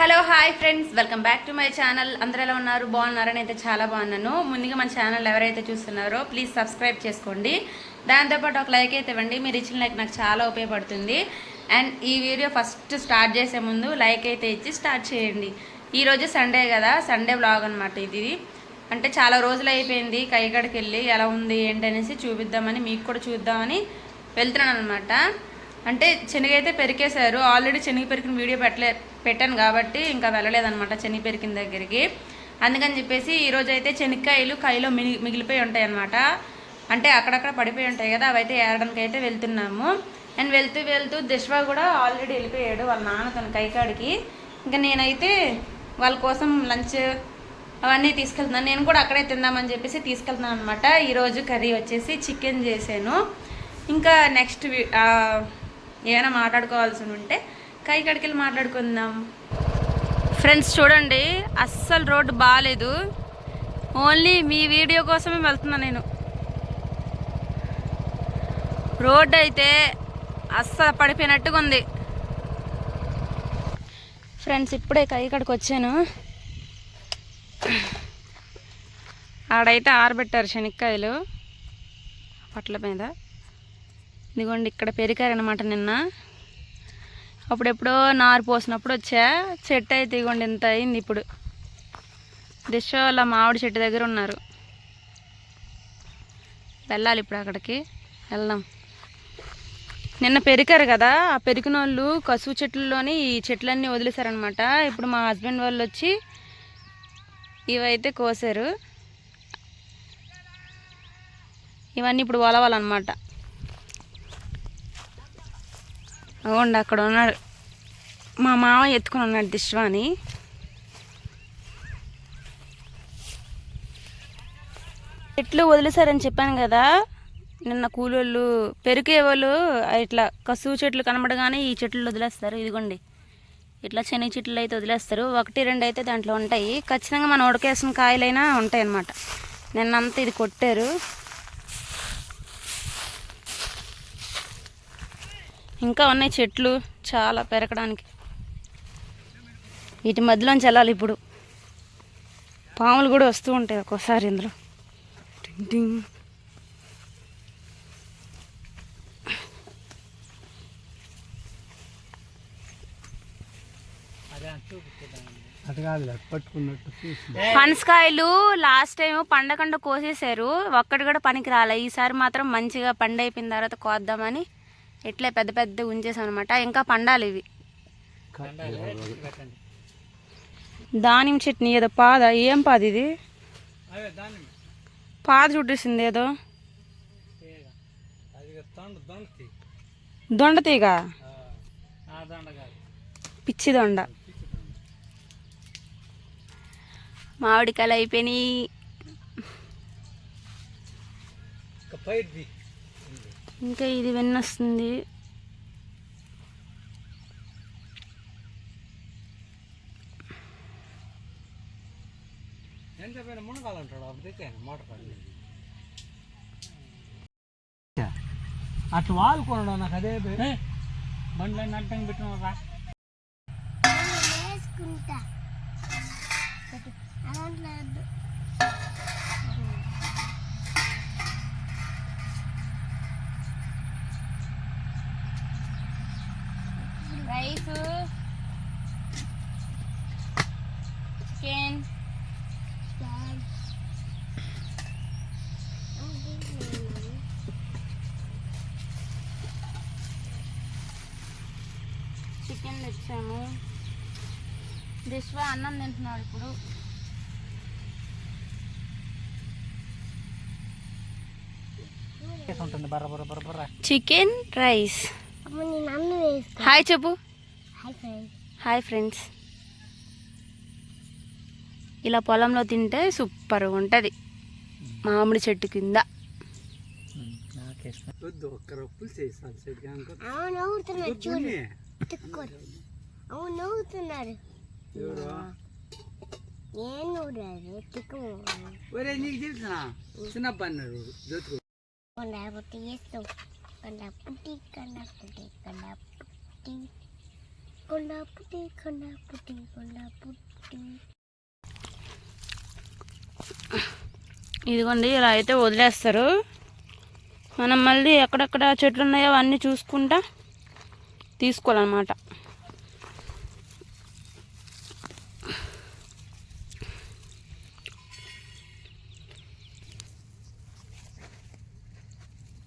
Hello hi friends, welcome back to my channel. అందరూ ఎలా ఉన్నారు? బాగున్నారని అయితే చాలా బాగున్నాను. ముందుగా మన ఛానల్ ఎవరైతే చూస్తున్నారో ప్లీజ్ సబ్స్క్రైబ్ చేసుకోండి. దాంతోపాటు ఒక లైక్ అయితే ఇవ్వండి. మీరు ఇచ్చిన లైక్ నాకు చాలా ఉపయోగపడుతుంది. అండ్ ఈ వీడియో ఫస్ట్ స్టార్ట్ చేసే ముందు లైక్ అయితే ఇచ్చి స్టార్ట్ చేయండి. ఈరోజు సండే కదా, సండే వ్లాగ్ అనమాట ఇది. అంటే చాలా రోజులు అయిపోయింది కైగడికి వెళ్ళి, ఎలా ఉంది ఏంటనేసి చూపిద్దామని, మీకు కూడా చూద్దామని వెళ్తున్నాను అనమాట. అంటే శనగ అయితే పెరికేశారు. ఆల్రెడీ శనగ పెరికిన వీడియో పెట్టాను కాబట్టి ఇంకా వెళ్ళలేదన్నమాట శనగ పెరికిన దగ్గరికి. అందుకని చెప్పేసి ఈరోజు అయితే శనక్కాయలు కైలో మిగిలిపోయి ఉంటాయి అన్నమాట. అంటే అక్కడక్కడ పడిపోయి ఉంటాయి కదా, అవైతే ఏరడానికి అయితే వెళ్తున్నాము. అండ్ వెళ్తూ వెళ్తూ దిశ్వా కూడా ఆల్రెడీ వెళ్ళిపోయాడు వాళ్ళ నాన్న తన కైకాడికి. ఇంకా నేనైతే వాళ్ళ కోసం లంచ్ అవన్నీ తీసుకెళ్తున్నాను. నేను కూడా అక్కడే తిందామని చెప్పేసి తీసుకెళ్తున్నాను అనమాట. ఈరోజు కర్రీ వచ్చేసి చికెన్ చేశాను. ఇంకా నెక్స్ట్ ఏమైనా మాట్లాడుకోవాల్సి ఉంటే కైకాడికి వెళ్ళి మాట్లాడుకుందాం. ఫ్రెండ్స్ చూడండి, అస్సలు రోడ్డు బాగాలేదు. ఓన్లీ మీ వీడియో కోసమే వెళ్తున్నా నేను. రోడ్డు అయితే అస్సలు పడిపోయినట్టుగా ఉంది. ఫ్రెండ్స్ ఇప్పుడే కైకాడికి వచ్చాను. ఆడైతే ఆరబెట్టారు శనక్కాయలు పట్ల మీద. ఇదిగోండి ఇక్కడ పెరికారనమాట నిన్న. అప్పుడెప్పుడో నారు పోసినప్పుడు వచ్చా. చెట్టు అయితే ఇదిగోండి ఇంత అయింది. ఇప్పుడు దిశ వాళ్ళ మామిడి చెట్టు దగ్గర ఉన్నారు. వెళ్ళాలి ఇప్పుడు అక్కడికి, వెళ్దాం. నిన్న పెరికారు కదా, ఆ పెరికిన వాళ్ళు కసువు చెట్లలోని ఈ చెట్లన్నీ వదిలేశారనమాట. ఇప్పుడు మా హస్బెండ్ వాళ్ళు వచ్చి ఇవైతే కోసారు. ఇవన్నీ ఇప్పుడు వలవాలన్నమాట. అవుండి అక్కడ ఉన్నాడు మా మామ, ఎత్తుకుని ఉన్నాడు దిశ్వాని. చెట్లు వదిలేశారని చెప్పాను కదా నిన్న. కూలోళ్ళు పెరికే వాళ్ళు ఇట్లా కసువు చెట్లు కనబడగానే ఈ చెట్లు వదిలేస్తారు. ఇదిగోండి ఇట్లా శనగ చెట్లు అయితే వదిలేస్తారు. 1-2 అయితే దాంట్లో ఉంటాయి. ఖచ్చితంగా మనం ఉడకేసిన కాయలైనా ఉంటాయి అన్నమాట. నిన్నంతా ఇది కొట్టారు. ఇంకా ఉన్నాయి చెట్లు చాలా పెరగడానికి. వీటి మధ్యలోంచి వెళ్ళాలి ఇప్పుడు. పాములు కూడా వస్తూ ఉంటాయి ఒక్కోసారి ఇందులో. పనసకాయలు లాస్ట్ టైం పండకుండా కోసేశారు, ఒక్కటి కూడా పనికి రాలే. ఈసారి మాత్రం మంచిగా పండైపోయిన తర్వాత కోద్దామని ఇట్లే పెద్ద పెద్ద ఉంచేసాం అనమాట. ఇంకా పండాలి ఇవి. దానిమ్మ చట్నీ ఏదో పాద, ఏం పాద ఇది? పాద చుట్టేసింది ఏదో. దొండతీగ, పిచ్చి దొండ. మామిడికాయలు అయిపోయినాయి. ఇంకా ఇది వెన్నొస్తుంది. అట్లా వాడుకోవడం నాకు అదే బండ్లన్నీ అడ్డం పెట్టినా రైస్, చికెన్, చికెన్ తెచ్చాము. దిశ్వా అన్నం తింటున్నాడు ఇప్పుడు. Chicken rice. హాయ్ చెప్పు. Hi friends. ఇలా పొలంలో తింటే సూపర్గా ఉంటుంది, మామిడి చెట్టు కింద. కొండ పుట్టి కొండ పుట్టి కొండ పుట్టి. ఇదిగోండి ఇలా అయితే వదిలేస్తారు. మనం మళ్ళీ ఎక్కడెక్కడ చెట్లు ఉన్నాయో అవన్నీ చూసుకుంటా తీసుకోవాలన్నమాట.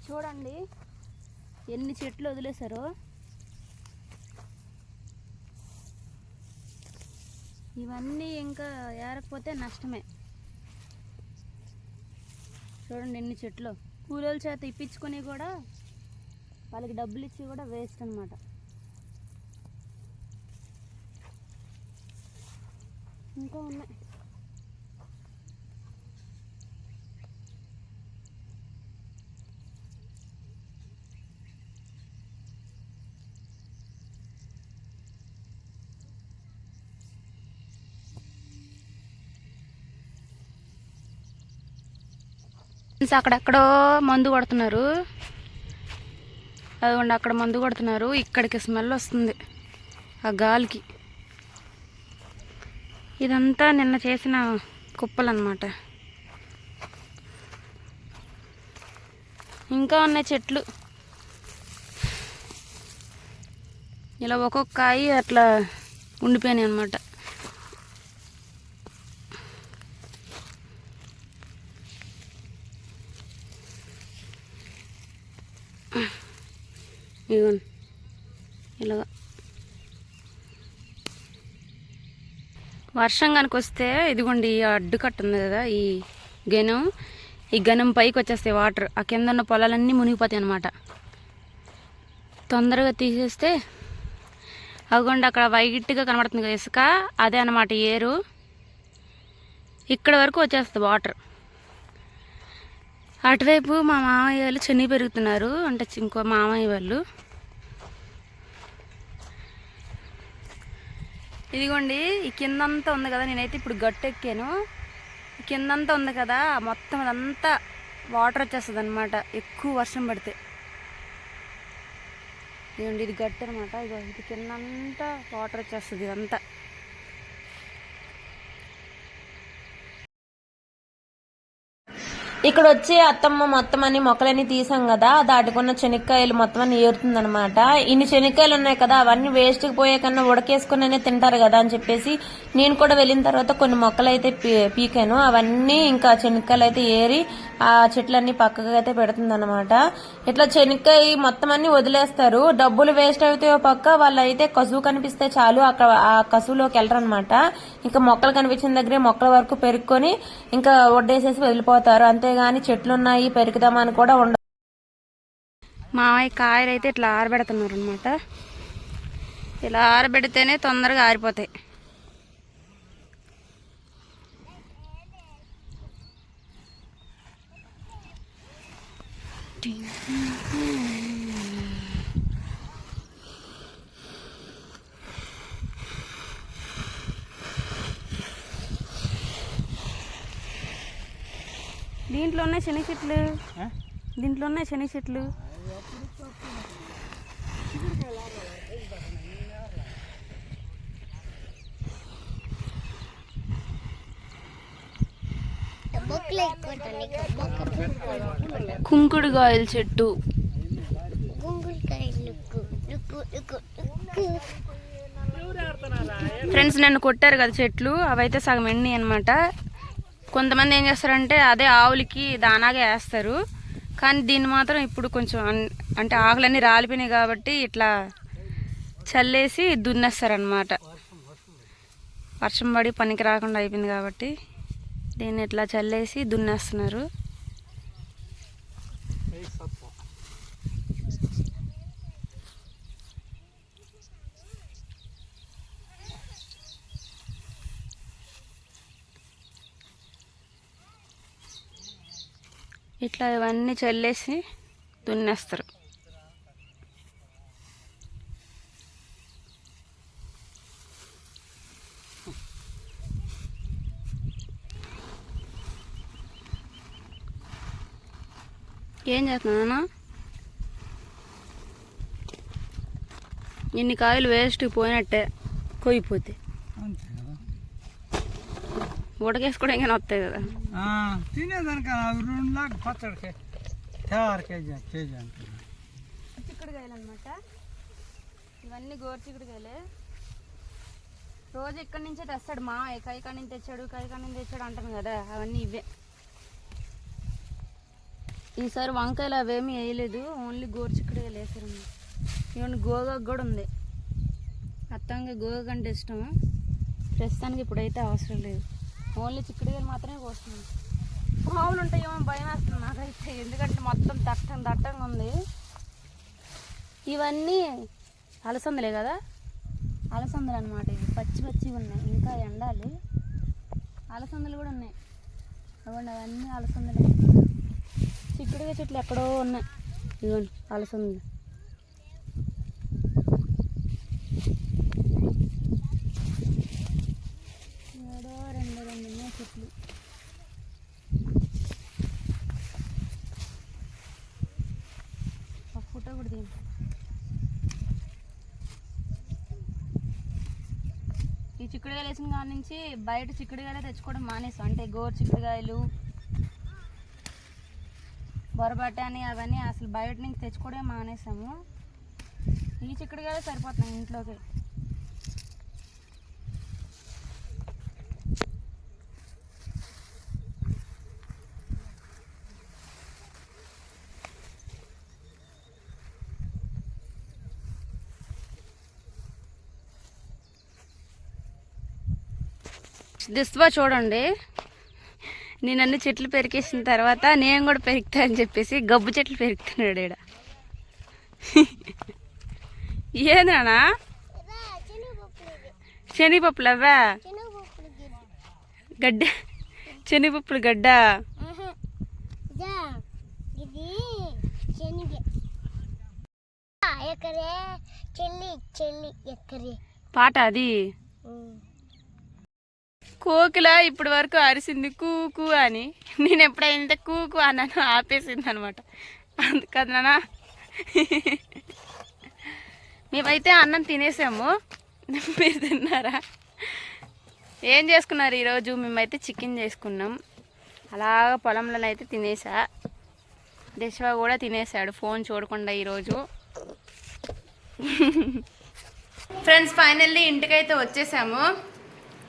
చూడండి ఎన్ని చెట్లు వదిలేశారో. ఇవన్నీ ఇంకా ఏరకపోతే నష్టమే. చూడండి ఎన్ని చెట్లు. కూలీల చేత ఇప్పించుకొని కూడా వాళ్ళకి డబ్బులు ఇచ్చి కూడా వేస్ట్ అనమాట. ఇంకా ఉన్నాయి. అక్కడెక్కడో మందు కొడుతున్నారు. అదిగోండి అక్కడ మందు కొడుతున్నారు. ఇక్కడికి స్మెల్ వస్తుంది ఆ గాలికి. ఇదంతా నిన్న చేసిన కుప్పలు అన్నమాట. ఇంకా ఉన్నాయి చెట్లు. ఇలా ఒక్కొక్క కాయి అట్లా ఉండిపోయినాయి అన్నమాట. ఇదిగోండి ఇలాగా వర్షం కనుక వస్తే ఇదిగోండి ఈ అడ్డుకట్ట ఉంది కదా, ఈ గనం పైకి వచ్చేస్తాయి వాటర్. ఆ కింద ఉన్న పొలాలన్నీ మునిగిపోతాయి అన్నమాట. తొందరగా తీసేస్తే అదిగోండి అక్కడ వైట్గా కనబడుతుంది కదా ఇసుక, అదే అన్నమాట ఏరు. ఇక్కడ వరకు వచ్చేస్తుంది వాటర్. అటువైపు మా మామయ్య వాళ్ళు చెన్ని పెరుగుతున్నారు, అంటే ఇంకో మామయ్య వాళ్ళు. ఇదిగోండి ఈ కిందంతా ఉంది కదా, నేనైతే ఇప్పుడు గట్టు ఎక్కాను. ఈ కిందంతా ఉంది కదా, మొత్తం అదంతా వాటర్ వచ్చేస్తుంది అనమాట ఎక్కువ వర్షం పడితే. ఇదిగోండి ఇది గట్టు అనమాట. ఇది కిందంతా వాటర్ వచ్చేస్తుంది ఇదంతా. ఇక్కడ వచ్చి అత్తమ్మ మొత్తం అన్ని మొక్కలన్నీ తీసాం కదా, దాటుకున్న శనక్కాయలు మొత్తం అన్ని ఏరుతుంది అనమాట. ఇన్ని శనక్కాయలు ఉన్నాయి కదా, అవన్నీ వేస్ట్ కి పోయే కన్నా ఉడకేసుకునే తింటారు కదా అని చెప్పేసి నేను కూడా వెళ్ళిన తర్వాత కొన్ని మొక్కలు అయితే పీకాను. అవన్నీ ఇంకా శనక్కాయలు అయితే ఏరి ఆ చెట్లన్నీ పక్కగా అయితే పెడుతుంది అనమాట. ఇట్లా శనక్కాయ మొత్తం అన్ని వదిలేస్తారు. డబ్బులు వేస్ట్ అవుతాయో పక్క, వాళ్ళు అయితే కసువు కనిపిస్తే చాలు అక్కడ ఆ కసువులోకి వెళ్ళరు అనమాట. ఇంకా మొక్కలు కనిపించిన దగ్గరే మొక్కల వరకు పెరుక్కొని ఇంకా వడ్డేసేసి వదిలిపోతారు. అంతేగాని చెట్లున్నాయి పెరుకుదామని కూడా ఉండదు. మామయ్య కాయలు అయితే ఇట్లా ఆరబెడుతున్నారు అనమాట. ఇలా ఆరబెడితేనే తొందరగా ఆరిపోతాయి. దీంట్లో ఉన్నాయి శనగ చెట్లు, దీంట్లో ఉన్నాయి శనగ చెట్లు. కుంకుడుకాయల చెట్టు. ఫ్రెండ్స్ నన్ను కొట్టారు కదా చెట్లు, అవైతే సగం ఎండి అనమాట. కొంతమంది ఏం చేస్తారంటే అదే ఆవులకి దానాగా వేస్తారు, కానీ దీన్ని మాత్రం ఇప్పుడు కొంచెం అంటే ఆకులన్నీ రాలిపోయినాయి కాబట్టి ఇట్లా చల్లేసి దున్నేస్తారనమాట. వర్షం పడి పనికి రాకుండా అయిపోయింది కాబట్టి దీన్ని ఇట్లా చల్లేసి దున్నేస్తున్నారు. ఇట్లా ఇవన్నీ చల్లేసి దున్నేస్తారు. ఏం చేస్తున్నానా? ఇన్ని కాయలు వేస్ట్ పోయినట్టే కొయ్యిపోతే అంతే కదా ఉడకేసుకోవడం కానీ వస్తాయి కదా. తినేదానికా అవి 2 లాగా పచ్చడికి తయారు కేజీ అంటున్నా. చిక్కుడుకాయలు అనమాట ఇవన్నీ గోరు చిక్కుడుకాయలే. రోజు ఇక్కడి నుంచే తెస్తాడు మా కైకాడి నుంచి తెచ్చాడు అంటాను కదా, అవన్నీ ఇవే. ఈసారి వంకాయలు అవేమీ వేయలేదు, ఓన్లీ గోరు చిక్కుడుకాయలు వేసారు. ఇవన్నీ గోగాకు కూడా ఉంది. అత్తంగా గోగాకు అంటే ఇష్టం, ప్రస్తుతానికి ఇప్పుడైతే అవసరం లేదు. ఓన్లీ చిక్కుడుకాయలు మాత్రమే కోస్తున్నాం. పావులు ఉంటాయేమో భయం వేస్తుంది నాకైతే, ఎందుకంటే మొత్తం దట్టంగా ఉంది. ఇవన్నీ అలసందలే కదా, అలసందలు అనమాట. ఇవి పచ్చిగా ఉన్నాయి, ఇంకా ఎండాలి. అలసందలు కూడా ఉన్నాయి, అవ్వండి అవన్నీ అలసందలే. చిక్కుడుగా చెట్లు ఎక్కడో ఉన్నాయి, ఇవ్వండి అలసందలు. ఏడో రెండు ఉన్నాయి చెట్లు. ఒక ఫోటో కూడా తీయండి. ఈ చిక్కుడుకాయలు వేసిన కాడ నుంచి బయట చిక్కుడుకాయలు తెచ్చుకోవడం మానేసాం. అంటే గోరు చిక్కుడుకాయలు, బొరబట్టాని అవన్నీ అసలు బయట నుంచి తెచ్చుకోవడమే మానేసాము. ఈ చిక్కుడుకాయలు సరిపోతున్నాయి ఇంట్లోకి. దిస్వా చూడండి, నేను అన్ని చెట్లు పెరికేసిన తర్వాత నేను కూడా పెరుగుతా అని చెప్పేసి గబ్బు చెట్లు పెరుగుతున్నాడు ఈడ. ఏనా శనగపప్పులు అవ్వా గడ్డ, శనగపప్పులు గడ్డ. ఇది శనిగ ఎకరే చెల్లి ఎకరే పాట అది. కోకిల ఇప్పటి వరకు అరిసింది కూకు అని, నేను ఎప్పుడైతే కూకు అన్నాను ఆపేసింది అనమాట. అందుకన్నా మేమైతే అన్నం తినేసాము, మీరు తిన్నారా? ఏం చేసుకున్నారు ఈరోజు? మేమైతే చికెన్ చేసుకున్నాం. అలాగ పొలంలో అయితే తినేసా. దేశవా కూడా తినేసాడు ఫోన్ చూడకుండా ఈరోజు. ఫ్రెండ్స్ ఫైనల్లీ ఇంటికైతే వచ్చేసాము.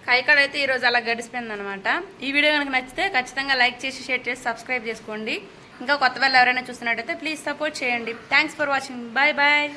కైకాడ అయితే ఈరోజు అలా గడిచిపోయింది అనమాట. ఈ వీడియో కనుక నచ్చితే ఖచ్చితంగా లైక్ చేసి, షేర్ చేసి, సబ్స్క్రైబ్ చేసుకోండి. ఇంకా కొత్త వాళ్ళు ఎవరైనా చూస్తున్నట్టయితే ప్లీజ్ సపోర్ట్ చేయండి. Thanks for watching. Bye bye.